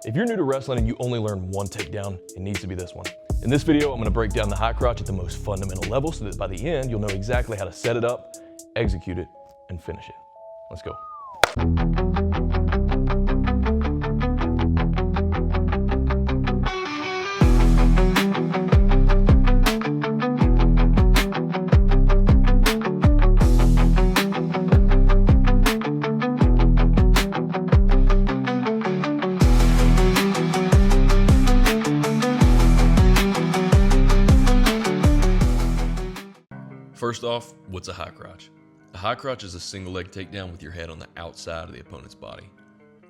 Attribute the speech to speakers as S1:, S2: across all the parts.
S1: If you're new to wrestling and you only learn one takedown, it needs to be this one. In this video, I'm gonna break down the high crotch at the most fundamental level so that by the end, you'll know exactly how to set it up, execute it, and finish it. Let's go.
S2: First off, what's a high crotch? A high crotch is a single leg takedown with your head on the outside of the opponent's body.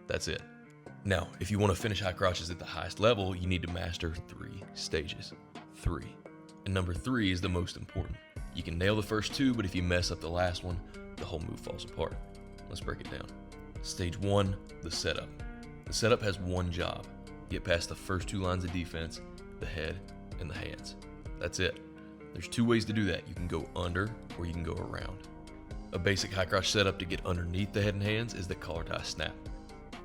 S2: That's it. Now, if you want to finish high crotches at the highest level, you need to master 3 stages. 3. And number 3 is the most important. You can nail the first 2, but if you mess up the last one, the whole move falls apart. Let's break it down. Stage 1, the setup. The setup has one job. Get past the first 2 lines of defense, the head and the hands. That's it. There's 2 ways to do that. You can go under or you can go around. A basic high crotch setup to get underneath the head and hands is the collar tie snap.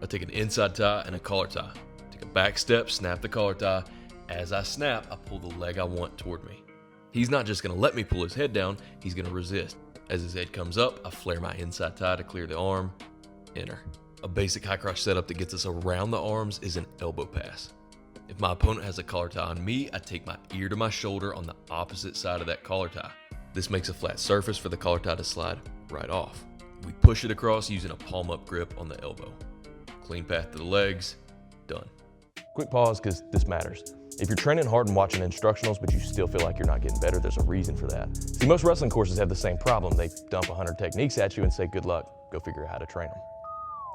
S2: I take an inside tie and a collar tie. Take a back step, snap the collar tie. As I snap, I pull the leg I want toward me. He's not just gonna let me pull his head down, he's gonna resist. As his head comes up, I flare my inside tie to clear the arm, enter. A basic high crotch setup that gets us around the arms is an elbow pass. If my opponent has a collar tie on me, I take my ear to my shoulder on the opposite side of that collar tie. This makes a flat surface for the collar tie to slide right off. We push it across using a palm up grip on the elbow. Clean path to the legs, done.
S1: Quick pause, because this matters. If you're training hard and watching instructionals, but you still feel like you're not getting better, there's a reason for that. See, most wrestling courses have the same problem. They dump 100 techniques at you and say, good luck, go figure out how to train them.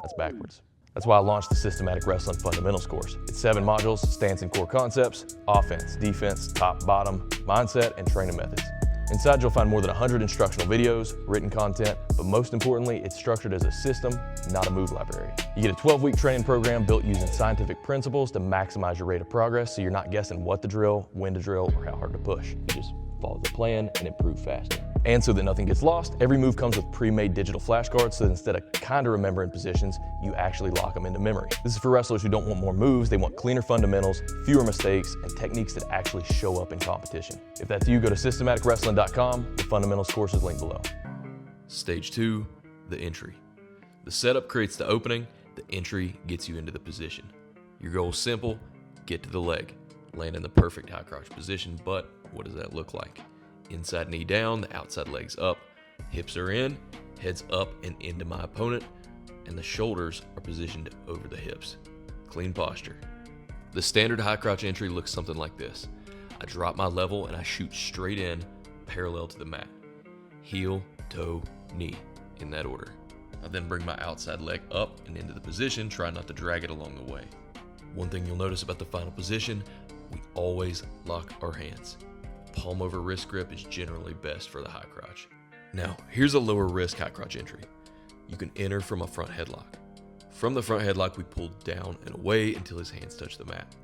S1: That's backwards. That's why I launched the Systematic Wrestling Fundamentals course. It's 7 modules, stance and core concepts, offense, defense, top, bottom, mindset, and training methods. Inside, you'll find more than 100 instructional videos, written content, but most importantly, it's structured as a system, not a move library. You get a 12-week training program built using scientific principles to maximize your rate of progress, so you're not guessing what to drill, when to drill, or how hard to push. You just follow the plan and improve faster. And so that nothing gets lost, every move comes with pre-made digital flashcards, so that instead of kinda remembering positions, you actually lock them into memory. This is for wrestlers who don't want more moves, they want cleaner fundamentals, fewer mistakes, and techniques that actually show up in competition. If that's you, go to systematicwrestling.com, the fundamentals course is linked below.
S2: Stage 2, the entry. The setup creates the opening, the entry gets you into the position. Your goal is simple, get to the leg. Land in the perfect high crotch position, but what does that look like? Inside knee down, the outside leg's up, hips are in, head's up and into my opponent, and the shoulders are positioned over the hips. Clean posture. The standard high crotch entry looks something like this. I drop my level and I shoot straight in, parallel to the mat. Heel, toe, knee, in that order. I then bring my outside leg up and into the position, try not to drag it along the way. One thing you'll notice about the final position, we always lock our hands. Palm over wrist grip is generally best for the high crotch. Now, here's a lower risk high crotch entry. You can enter from a front headlock. From the front headlock, we pull down and away until his hands touch the mat.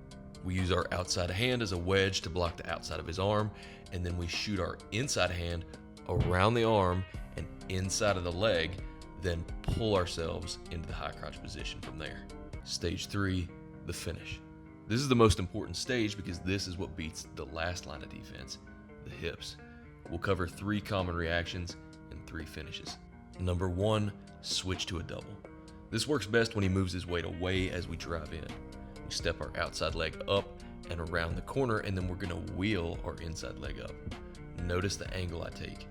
S2: We use our outside hand as a wedge to block the outside of his arm, and then we shoot our inside hand around the arm and inside of the leg, then pull ourselves into the high crotch position from there. Stage 3, the finish. This is the most important stage because this is what beats the last line of defense, the hips. We'll cover 3 common reactions and 3 finishes. Number 1, switch to a double. This works best when he moves his weight away as we drive in. We step our outside leg up and around the corner, and then we're gonna wheel our inside leg up. Notice the angle I take.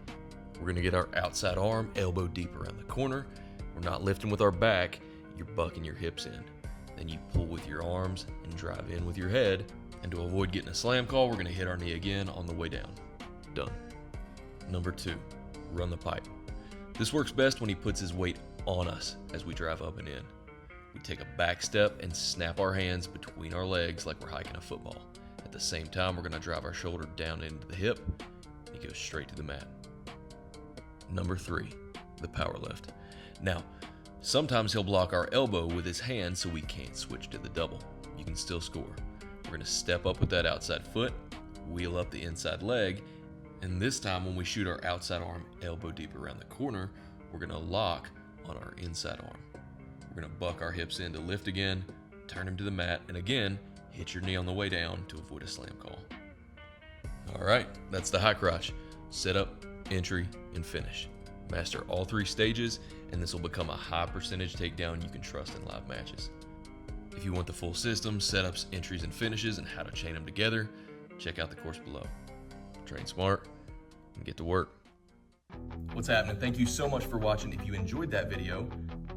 S2: We're gonna get our outside arm elbow deep around the corner. We're not lifting with our back, you're bucking your hips in. Then you pull with your arms and drive in with your head. And to avoid getting a slam call, we're gonna hit our knee again on the way down. Done. Number 2, run the pipe. This works best when he puts his weight on us as we drive up and in. We take a back step and snap our hands between our legs like we're hiking a football. At the same time, we're gonna drive our shoulder down into the hip. He goes straight to the mat. Number 3, the power lift. Now, sometimes he'll block our elbow with his hand so we can't switch to the double. You can still score. We're gonna step up with that outside foot, wheel up the inside leg, and this time when we shoot our outside arm elbow deep around the corner, we're gonna lock on our inside arm. We're gonna buck our hips in to lift again, turn him to the mat, and again, hit your knee on the way down to avoid a slam call. All right, that's the high crotch. Setup, entry, and finish. Master all 3 stages, and this will become a high percentage takedown you can trust in live matches. If you want the full system, setups, entries, and finishes, and how to chain them together, check out the course below. Train smart and get to work. What's happening? Thank you so much for watching. If you enjoyed that video,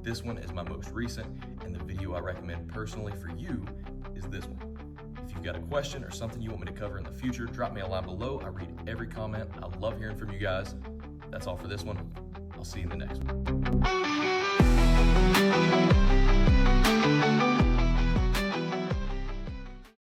S2: this one is my most recent, and the video I recommend personally for you is this one. If you've got a question or something you want me to cover in the future, drop me a line below. I read every comment. I love hearing from you guys. That's all for this one. I'll see you in the next one.